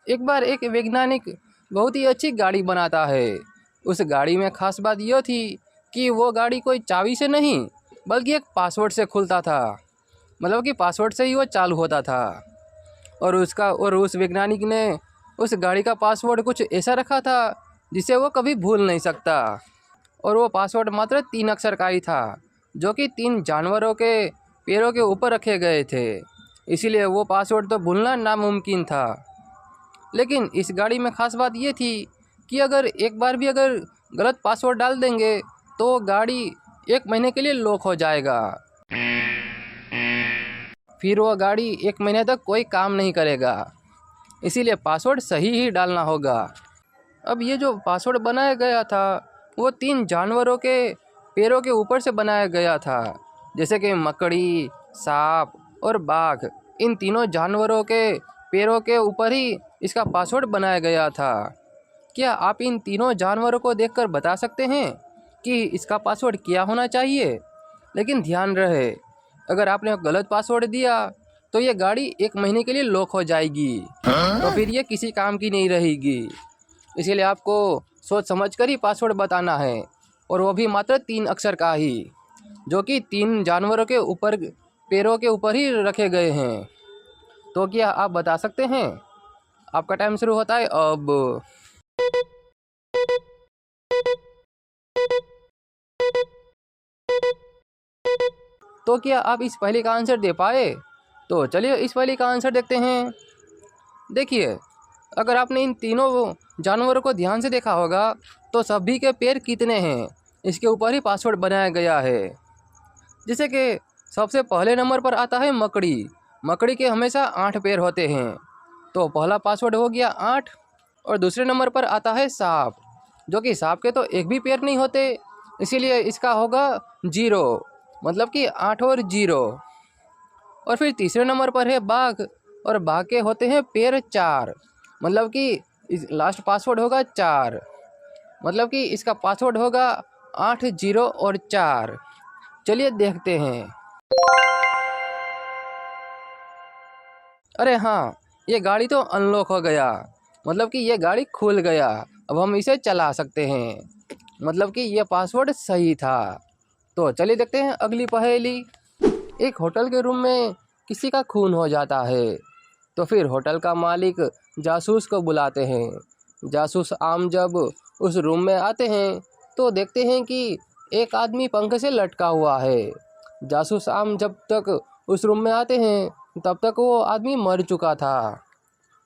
एक बार एक वैज्ञानिक बहुत ही अच्छी गाड़ी बनाता है। उस गाड़ी में खास बात यह थी कि वो गाड़ी कोई चाबी से नहीं बल्कि एक पासवर्ड से खुलता था। मतलब कि पासवर्ड से ही वो चालू होता था। और उस वैज्ञानिक ने उस गाड़ी का पासवर्ड कुछ ऐसा रखा था जिसे वो कभी भूल नहीं सकता। और वो पासवर्ड मात्र 3 अक्षर का ही था, जो कि 3 जानवरों के पैरों के ऊपर रखे गए थे। इसीलिए वो पासवर्ड तो भूलना नामुमकिन था। लेकिन इस गाड़ी में ख़ास बात ये थी कि अगर एक बार भी अगर गलत पासवर्ड डाल देंगे तो गाड़ी 1 महीने के लिए लॉक हो जाएगा। फिर वो गाड़ी 1 महीने तक कोई काम नहीं करेगा। इसीलिए पासवर्ड सही ही डालना होगा। अब ये जो पासवर्ड बनाया गया था वो 3 जानवरों के पैरों के ऊपर से बनाया गया था, जैसे कि मकड़ी, सांप और बाघ। इन तीनों जानवरों के पैरों के ऊपर ही इसका पासवर्ड बनाया गया था। क्या आप इन तीनों जानवरों को देखकर बता सकते हैं कि इसका पासवर्ड क्या होना चाहिए? लेकिन ध्यान रहे, अगर आपने गलत पासवर्ड दिया तो ये गाड़ी 1 महीने के लिए लॉक हो जाएगी। तो फिर ये किसी काम की नहीं रहेगी। इसीलिए आपको सोच समझ कर ही पासवर्ड बताना है, और वो भी मात्र 3 अक्षर का ही, जो कि 3 जानवरों के ऊपर पैरों के ऊपर ही रखे गए हैं। तो क्या आप बता सकते हैं? आपका टाइम शुरू होता है अब। तो क्या आप इस पहले का आंसर दे पाए? तो चलिए इस पहले का आंसर देखते हैं। देखिए, अगर आपने इन तीनों जानवरों को ध्यान से देखा होगा तो सभी के पैर कितने हैं इसके ऊपर ही पासवर्ड बनाया गया है। जैसे कि सबसे पहले नंबर पर आता है मकड़ी। मकड़ी के हमेशा 8 पैर होते हैं, तो पहला पासवर्ड हो गया 8। और दूसरे नंबर पर आता है सांप, जो कि सांप के तो एक भी पैर नहीं होते, इसीलिए इसका होगा 0, मतलब कि 8 और 0। और फिर तीसरे नंबर पर है बाघ, और बाघ के होते हैं पैर 4, मतलब कि इस लास्ट पासवर्ड होगा 4, मतलब कि इसका पासवर्ड होगा 8, 0 और 4। चलिए देखते हैं। अरे हाँ, ये गाड़ी तो अनलॉक हो गया, मतलब कि ये गाड़ी खुल गया। अब हम इसे चला सकते हैं, मतलब कि ये पासवर्ड सही था। तो चलिए देखते हैं अगली पहेली। एक होटल के रूम में किसी का खून हो जाता है, तो फिर होटल का मालिक जासूस को बुलाते हैं। जासूस आम जब उस रूम में आते हैं तो देखते हैं कि एक आदमी पंखे से लटका हुआ है। जासूस आम जब तक उस रूम में आते हैं तब तक वो आदमी मर चुका था।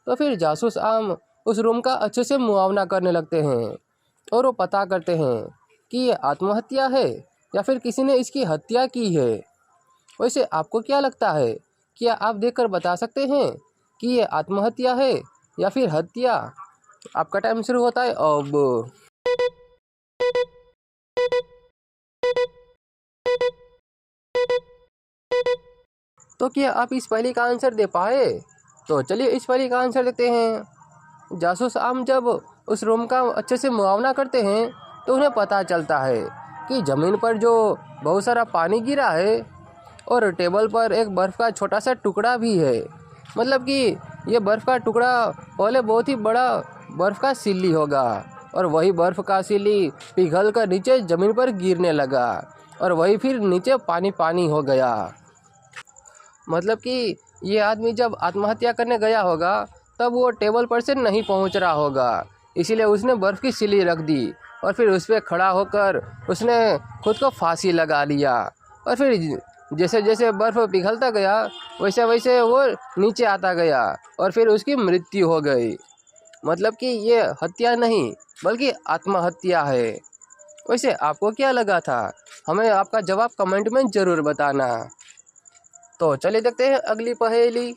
तो फिर जासूस आम उस रूम का अच्छे से मुआवना करने लगते हैं, और वो पता करते हैं कि ये आत्महत्या है या फिर किसी ने इसकी हत्या की है। वैसे आपको क्या लगता है? क्या आप देखकर बता सकते हैं कि ये आत्महत्या है या फिर हत्या? आपका टाइम शुरू होता है अब। तो क्या आप इस पहेली का आंसर दे पाए? तो चलिए इस पहेली का आंसर देते हैं। जासूस आम जब उस रूम का अच्छे से मुआवना करते हैं तो उन्हें पता चलता है कि ज़मीन पर जो बहुत सारा पानी गिरा है, और टेबल पर एक बर्फ़ का छोटा सा टुकड़ा भी है। मतलब कि ये बर्फ़ का टुकड़ा पहले बहुत ही बड़ा बर्फ़ का सिल्ली होगा, और वही बर्फ़ का सिल्ली पिघल कर नीचे ज़मीन पर गिरने लगा, और वही फिर नीचे पानी पानी हो गया। मतलब कि ये आदमी जब आत्महत्या करने गया होगा तब वो टेबल पर से नहीं पहुंच रहा होगा, इसीलिए उसने बर्फ़ की सिल्ली रख दी, और फिर उस पर खड़ा होकर उसने खुद को फांसी लगा लिया। और फिर जैसे जैसे बर्फ़ पिघलता गया वैसे वैसे वो नीचे आता गया, और फिर उसकी मृत्यु हो गई। मतलब कि ये हत्या नहीं बल्कि आत्महत्या है। वैसे आपको क्या लगा था? हमें आपका जवाब कमेंट में ज़रूर बताना। तो चलिए देखते हैं अगली पहेली।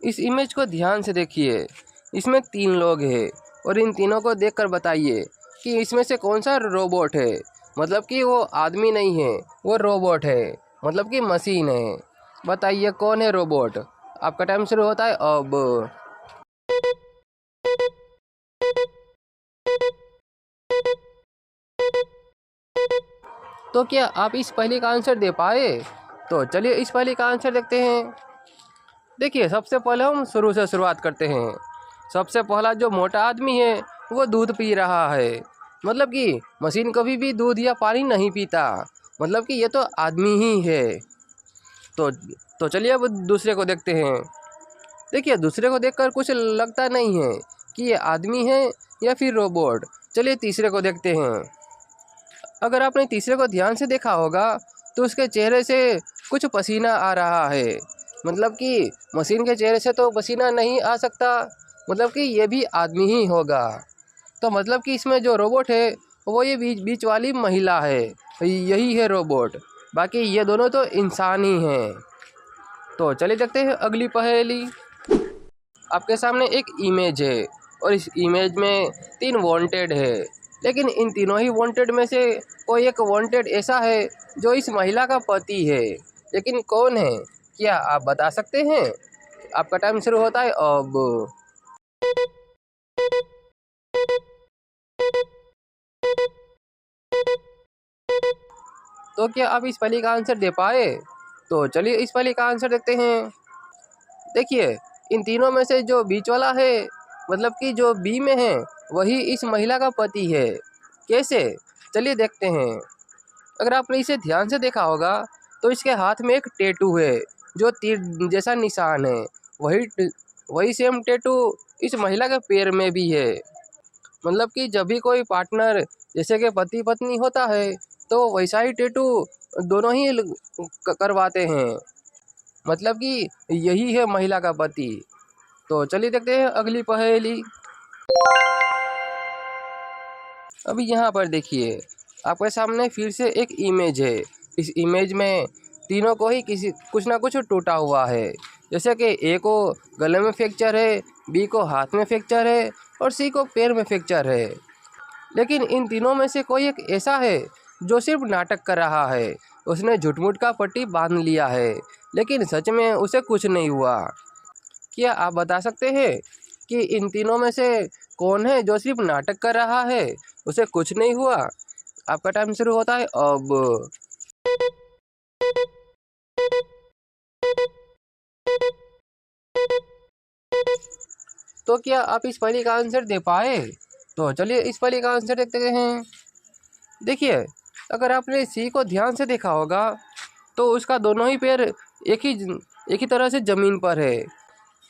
इस इमेज को ध्यान से देखिए। इसमें 3 लोग हैं, और इन तीनों को देखकर बताइए कि इसमें से कौन सा रोबोट है। मतलब कि वो आदमी नहीं है, वो रोबोट है, मतलब कि मशीन है। बताइए कौन है रोबोट? आपका टाइम शुरू होता है अब। तो क्या आप इस पहेली का आंसर दे पाए? तो चलिए इस पहेली का आंसर देखते हैं। देखिए, सबसे पहले हम शुरू से शुरुआत करते हैं। सबसे पहला जो मोटा आदमी है वो दूध पी रहा है। मतलब कि मशीन कभी भी दूध या पानी नहीं पीता, मतलब कि ये तो आदमी ही है। तो चलिए अब दूसरे को देखते हैं। देखिए, दूसरे को देखकर कुछ लगता नहीं है कि ये आदमी है या फिर रोबोट। चलिए तीसरे को देखते हैं। अगर आपने तीसरे को ध्यान से देखा होगा तो उसके चेहरे से कुछ पसीना आ रहा है। मतलब कि मशीन के चेहरे से तो पसीना नहीं आ सकता, मतलब कि ये भी आदमी ही होगा। तो मतलब कि इसमें जो रोबोट है वो ये बीच बीच वाली महिला है, यही है रोबोट। बाकी ये दोनों तो इंसान ही हैं। तो चलिए देखते हैं अगली पहेली। आपके सामने एक इमेज है और इस इमेज में 3 वांटेड है, लेकिन इन तीनों ही वांटेड में से कोई एक वांटेड ऐसा है जो इस महिला का पति है, लेकिन कौन है? क्या आप बता सकते हैं? आपका टाइम शुरू होता है अब। तो क्या आप इस पहेली का आंसर दे पाए? तो चलिए इस पहेली का आंसर देखते हैं। देखिए, इन तीनों में से जो बीच वाला है, मतलब कि जो बी में है, वही इस महिला का पति है। कैसे? चलिए देखते हैं। अगर आपने इसे ध्यान से देखा होगा तो इसके हाथ में एक टैटू है जो तीर जैसा निशान है। वही सेम टैटू इस महिला के पैर में भी है। मतलब कि जब भी कोई पार्टनर जैसे कि पति पत्नी होता है तो वैसा ही टैटू दोनों ही करवाते हैं। मतलब कि यही है महिला का पति। तो चलिए देखते हैं अगली पहेली। अभी यहाँ पर देखिए, आपके सामने फिर से एक इमेज है। इस इमेज में तीनों को ही कुछ ना कुछ टूटा हुआ है। जैसे कि ए को गले में फ्रैक्चर है, बी को हाथ में फ्रैक्चर है और सी को पैर में फ्रैक्चर है। लेकिन इन तीनों में से कोई एक ऐसा है जो सिर्फ नाटक कर रहा है। उसने झूठ-मूठ का पट्टी बांध लिया है, लेकिन सच में उसे कुछ नहीं हुआ। क्या आप बता सकते हैं कि इन तीनों में से कौन है जो सिर्फ नाटक कर रहा है, उसे कुछ नहीं हुआ? आपका टाइम शुरू होता है अब। तो क्या आप इस पहेली का आंसर दे पाए? तो चलिए इस पहेली का आंसर देखते हैं। देखिए, अगर आपने सी को ध्यान से देखा होगा तो उसका दोनों ही पैर एक ही तरह से ज़मीन पर है।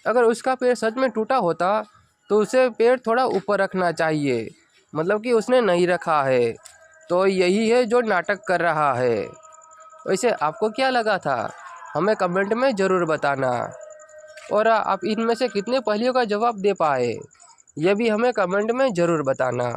अगर उसका पैर सच में टूटा होता तो उसे पैर थोड़ा ऊपर रखना चाहिए, मतलब कि उसने नहीं रखा है। तो यही है जो नाटक कर रहा है। वैसे आपको क्या लगा था? हमें कमेंट में ज़रूर बताना। और आप इनमें से कितने पहेलियों का जवाब दे पाए, यह भी हमें कमेंट में ज़रूर बताना।